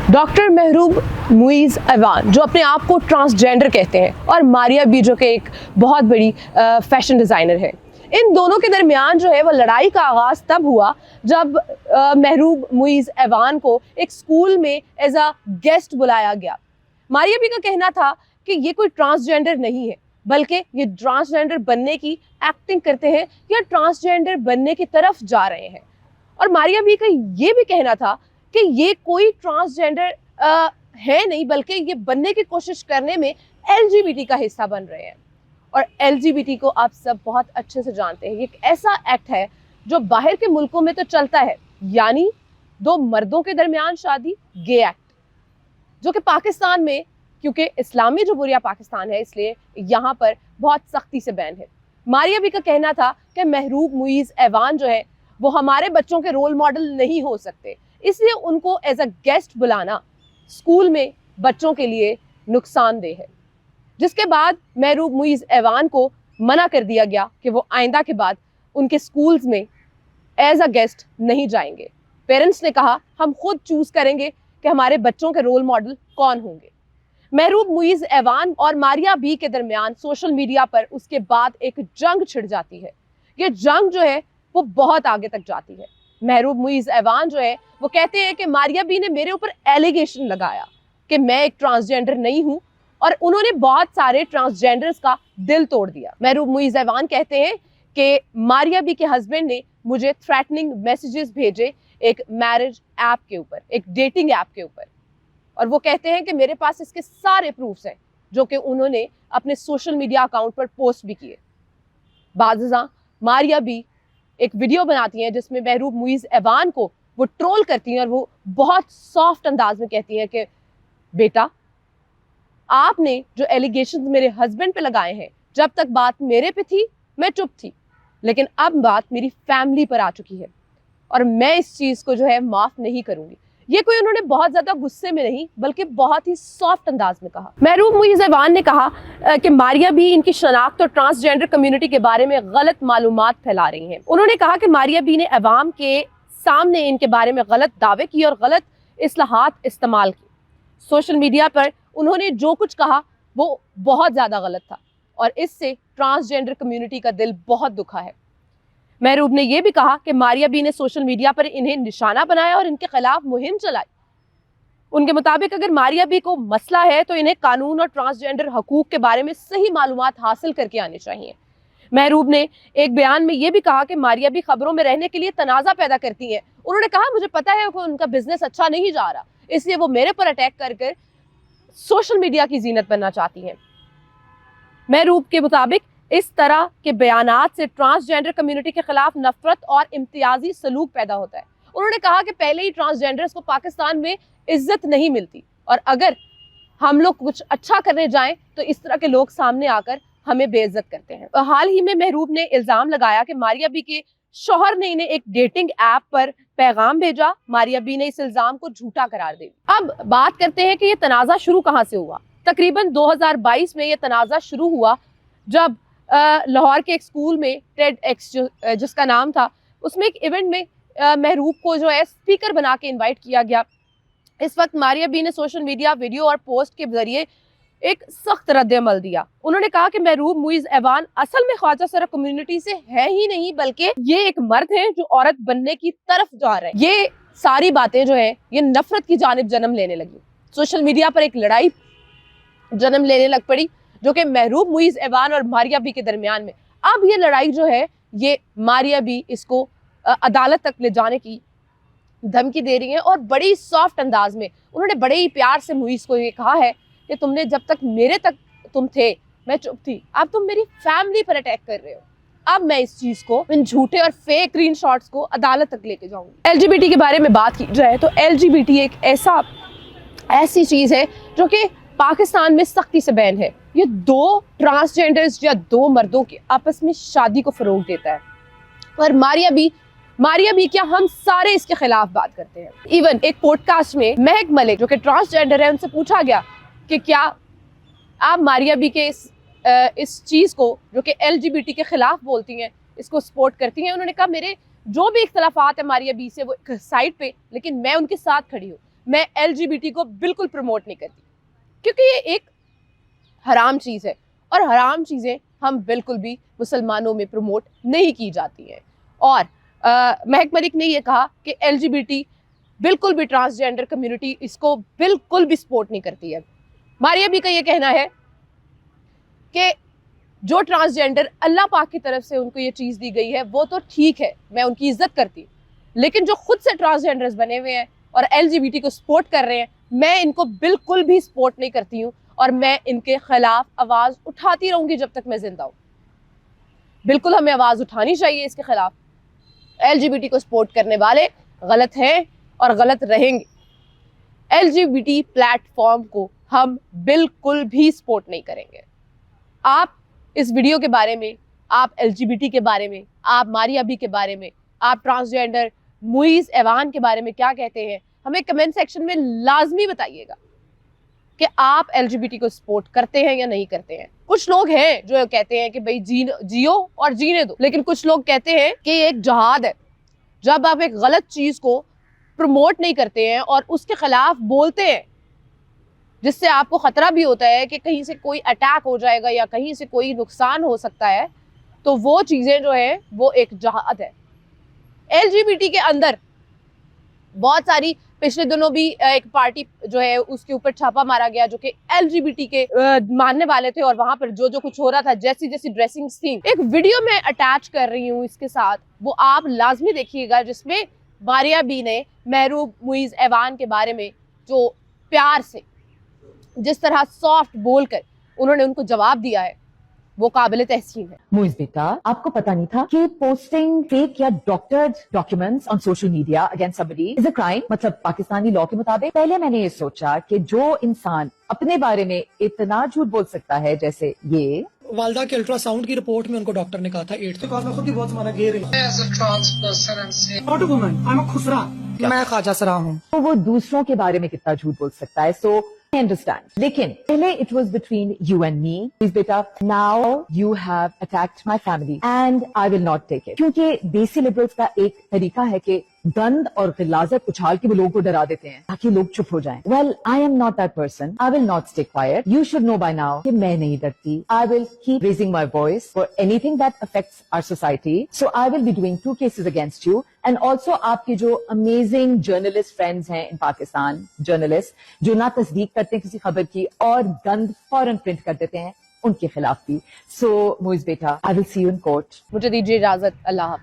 Doctor महरूब Muizz ऐवान जो अपने आप को ट्रांसजेंडर कहते हैं और मारिया बी जो कि एक बहुत बड़ी फैशन डिज़ाइनर है, इन दोनों के दरमियान जो है वो लड़ाई का आगाज़ तब हुआ जब महरूब मुइज़ ऐवान को एक स्कूल में एज अ गेस्ट बुलाया गया। मारिया बी का कहना था कि ये कोई ट्रांसजेंडर नहीं है, बल्कि ये ट्रांसजेंडर बनने की एक्टिंग करते हैं या ट्रांसजेंडर बनने की तरफ जा रहे हैं। और मारिया बी का ये भी कहना था कि ये कोई ट्रांसजेंडर है नहीं, बल्कि ये बनने की कोशिश करने में एलजीबीटी का हिस्सा बन रहे हैं। और एलजीबीटी को आप सब बहुत अच्छे से जानते हैं, ये एक ऐसा एक्ट है जो बाहर के मुल्कों में तो चलता है, यानी दो मर्दों के दरमियान शादी, गे एक्ट, जो कि पाकिस्तान में, क्योंकि इस्लामी जमहूरिया पाकिस्तान है इसलिए यहाँ पर बहुत सख्ती से बैन है। मारिया बी का कहना था कि महरूब मुइज़ ऐवान जो है वो हमारे बच्चों के रोल मॉडल नहीं हो सकते, इसलिए उनको एज अ गेस्ट बुलाना स्कूल में बच्चों के लिए नुकसानदेह है। जिसके बाद महरूब मुइज़ ऐवान को मना कर दिया गया कि वो आइंदा के बाद उनके स्कूल्स में एज अ गेस्ट नहीं जाएंगे। पेरेंट्स ने कहा हम खुद चूज करेंगे कि हमारे बच्चों के रोल मॉडल कौन होंगे। महरूब मुइज़ ऐवान और मारिया बी के दरमियान सोशल मीडिया पर उसके बाद एक जंग छिड़ जाती है। ये जंग जो है वो बहुत आगे तक जाती है। महरूब मुइज़ ऐवान जो है वो कहते हैं कि मारिया बी ने मेरे ऊपर एलिगेशन लगाया कि मैं एक ट्रांसजेंडर नहीं हूं और उन्होंने बहुत सारे ट्रांसजेंडर्स का दिल तोड़ दिया। महरूब मुइज़ ऐवान कहते हैं कि मारिया बी के हस्बैंड ने मुझे थ्रेटनिंग मैसेजेस भेजे एक मैरिज ऐप के ऊपर, एक डेटिंग ऐप के ऊपर, और वो कहते हैं कि मेरे पास इसके सारे प्रूफ्स हैं जो कि उन्होंने अपने सोशल मीडिया अकाउंट पर पोस्ट भी किए। बाज़ मारिया बी एक वीडियो बनाती हैं जिसमें महरूब मुइज़ ऐवान को वो ट्रोल करती हैं और वो बहुत सॉफ्ट अंदाज में कहती हैं कि बेटा, आपने जो एलिगेशंस मेरे हस्बैंड पे लगाए हैं, जब तक बात मेरे पे थी मैं चुप थी, लेकिन अब बात मेरी फैमिली पर आ चुकी है और मैं इस चीज़ को जो है माफ़ नहीं करूंगी। ये कोई उन्होंने बहुत ज़्यादा गुस्से में नहीं बल्कि बहुत ही सॉफ्ट अंदाज में कहा। महरूब मुइज़ ऐवान ने कहा कि मारिया बी इनकी शनाख्त और ट्रांसजेंडर कम्युनिटी के बारे में गलत मालूमात फैला रही हैं। उन्होंने कहा कि मारिया बी ने अवाम के सामने इनके बारे में गलत दावे किए और गलत इस्लाहात इस्तेमाल की। सोशल मीडिया पर उन्होंने जो कुछ कहा वो बहुत ज़्यादा गलत था और इससे ट्रांसजेंडर कम्युनिटी का दिल बहुत दुखा है। महरूब ने यह भी कहा कि मारिया बी ने सोशल मीडिया पर इन्हें निशाना बनाया और इनके खिलाफ मुहिम चलाई। उनके मुताबिक अगर मारिया बी को मसला है तो इन्हें कानून और ट्रांसजेंडर हकूक के बारे में सही मालूमात हासिल करके आने चाहिए। महरूब ने एक बयान में यह भी कहा कि मारिया बी खबरों में रहने के लिए तनाज़ा पैदा करती हैं। उन्होंने कहा मुझे पता है कि उनका बिजनेस अच्छा नहीं जा रहा, इसलिए वो मेरे पर अटैक कर सोशल मीडिया की जीनत बनना चाहती हैं। महरूब के मुताबिक इस तरह के बयानात से ट्रांसजेंडर कम्युनिटी के खिलाफ नफरत और इम्तियाजी सलूक पैदा होता है। उन्होंने कहा कि पहले ही ट्रांसजेंडर्स को पाकिस्तान में इज्जत नहीं मिलती और अगर हम लोग कुछ अच्छा करने जाएं तो इस तरह के लोग सामने आकर हमें बेइज्जत करते हैं। हाल ही में महरूब ने इल्जाम लगाया कि मारिया बी के शौहर ने इन्हें एक डेटिंग ऐप पर पैगाम भेजा। मारिया बी ने इस इल्जाम को झूठा करार दिया। अब बात करते हैं कि ये तनाज़ा शुरू कहाँ से हुआ। तकरीबन 2022 में ये तनाज़ा शुरू हुआ जब लाहौर के एक स्कूल में टेड एक्स जिसका नाम था, उसमें एक इवेंट में महरूब को जो है स्पीकर बना के इन्वाइट किया गया। इस वक्त मारिया बी ने सोशल मीडिया वीडियो और पोस्ट के जरिए एक सख्त रद्द-ए-अमल दिया। उन्होंने कहा कि महरूब मुइज़ ऐवान असल में ख्वाजा सरा कम्युनिटी से है ही नहीं, बल्कि ये एक मर्द हैं जो औरत बनने की तरफ जा रहे हैं। ये सारी बातें जो है ये नफरत की जानिब जन्म लेने लगी। सोशल मीडिया पर एक लड़ाई जन्म लेने लग पड़ी जो कि महरूब मुइज़ ऐवान और मारिया बी के दरमियान में। अब ये लड़ाई जो है ये मारिया बी इसको अदालत तक ले जाने की धमकी दे रही हैं और बड़ी सॉफ्ट अंदाज में उन्होंने बड़े ही प्यार से मुइज़ को ये कहा है कि तुमने जब तक मेरे तक तुम थे मैं चुप थी, अब तुम मेरी फैमिली पर अटैक कर रहे हो। अब मैं इस चीज को, इन झूठे और फेक स्क्रीनशॉट्स को अदालत तक लेके जाऊंगी। एलजीबीटी के बारे में बात की जाए तो एलजीबीटी एक ऐसी चीज है जो कि पाकिस्तान में सख्ती से बैन है। ये दो ट्रांसजेंडर्स या दो मर्दों की आपस में शादी को फरोग देता है और मारिया बी क्या हम सारे इसके खिलाफ बात करते हैं। इवन एक पॉडकास्ट में महक मलिक जो कि ट्रांसजेंडर है उनसे पूछा गया कि क्या आप मारिया बी के इस चीज़ को जो कि एलजीबीटी के खिलाफ बोलती हैं इसको सपोर्ट करती हैं। उन्होंने कहा मेरे जो भी इख्तलाफात है मारिया बी से वो एक साइड पे, लेकिन मैं उनके साथ खड़ी हूँ। میں LGBT کو بالکل پروموٹ نہیں کرتی، کیونکہ یہ ایک حرام چیز ہے اور حرام چیزیں ہم بالکل بھی مسلمانوں میں پروموٹ نہیں کی جاتی ہیں۔ اور مہک ملک نے یہ کہا کہ LGBT بالکل بھی ٹرانسجینڈر کمیونٹی اس کو بالکل بھی سپورٹ نہیں کرتی ہے۔ ماریا بی کا یہ کہنا ہے کہ جو ٹرانسجینڈر اللہ پاک کی طرف سے ان کو یہ چیز دی گئی ہے وہ تو ٹھیک ہے، میں ان کی عزت کرتی ہوں، لیکن جو خود سے ٹرانسجینڈرز بنے ہوئے ہیں اور LGBT کو سپورٹ کر رہے ہیں، میں ان کو بالکل بھی سپورٹ نہیں کرتی ہوں اور میں ان کے خلاف آواز اٹھاتی رہوں گی جب تک میں زندہ ہوں۔ بالکل ہمیں آواز اٹھانی چاہیے اس کے خلاف۔ LGBT کو سپورٹ کرنے والے غلط ہیں اور غلط رہیں گے۔ LGBT پلیٹ فارم کو ہم بالکل بھی سپورٹ نہیں کریں گے۔ آپ اس ویڈیو کے بارے میں، آپ LGBT کے بارے میں، آپ ماریا بی کے بارے میں، آپ ٹرانسجینڈر موئیز ایوان کے بارے میں کیا کہتے ہیں؟ ہمیں کمنٹ سیکشن میں لازمی بتائیے گا کہ آپ LGBT کو سپورٹ کرتے ہیں یا نہیں کرتے ہیں۔ کچھ لوگ ہیں جو کہتے ہیں کہ بھئی جیو اور جینے دو، لیکن کچھ لوگ کہتے ہیں کہ یہ ایک جہاد ہے۔ جب آپ ایک غلط چیز کو پروموٹ نہیں کرتے ہیں اور اس کے خلاف بولتے ہیں، جس سے آپ کو خطرہ بھی ہوتا ہے کہ کہیں سے کوئی اٹیک ہو جائے گا یا کہیں سے کوئی نقصان ہو سکتا ہے، تو وہ چیزیں جو ہیں وہ ایک جہاد ہے۔ LGBT کے اندر بہت ساری، پچھلے دنوں بھی ایک پارٹی جو ہے اس کے اوپر چھاپا مارا گیا جو کہ LGBT کے ماننے والے تھے، اور وہاں پر جو کچھ ہو رہا تھا، جیسی ڈریسنگز تھیں، ایک ویڈیو میں اٹیچ کر رہی ہوں اس کے ساتھ، وہ آپ لازمی دیکھیے گا، جس میں ماریا بی نے محروب موئیز ایوان کے بارے میں جو پیار سے، جس طرح سافٹ بول کر انہوں نے ان کو جواب دیا ہے، وہ قابل تحسین ہے۔ موئز بیٹا، آپ کو پتا نہیں تھا کہ پوسٹنگ فیک یا doctored documents on social media against somebody is a crime؟ مطلب پاکستانی لاء کے مطابق پہلے میں نے یہ سوچا کہ جو انسان اپنے بارے میں اتنا جھوٹ بول سکتا ہے، جیسے یہ والدہ کے الٹرا ساؤنڈ کی رپورٹ میں ان کو ڈاکٹر نے کہا تھا 8 میں خود بھی بہت زمانہ گے رہی میں خواجہ سرا ہوں، تو وہ دوسروں کے بارے میں کتنا جھوٹ بول سکتا ہے۔ سو understand. لیکن پہلے it was between you and me. Please beta, now you have attacked my family and I will not take it. کیونکہ دیسی liberals کا ایک طریقہ ہے کہ گند اور غلاظت اچھال کے وہ لوگوں کو ڈرا دیتے ہیں تاکہ لوگ چپ ہو جائیں۔ Well, I am not that person. I will not stay quiet. You should know by now کہ میں نہیں ڈرتی۔ I will keep raising my voice for anything that affects our society. So I will be doing 2 cases against you. And also آپ کے جو amazing journalist friends ہیں in Pakistan, journalists جو نہ تصدیق کرتے ہیں کسی خبر کی اور گند فوراً پرنٹ کر دیتے ہیں، ان کے خلاف بھی۔ So موئز beta, I will see you in court. مجھے دیجیے اجازت، اللہ حافظ۔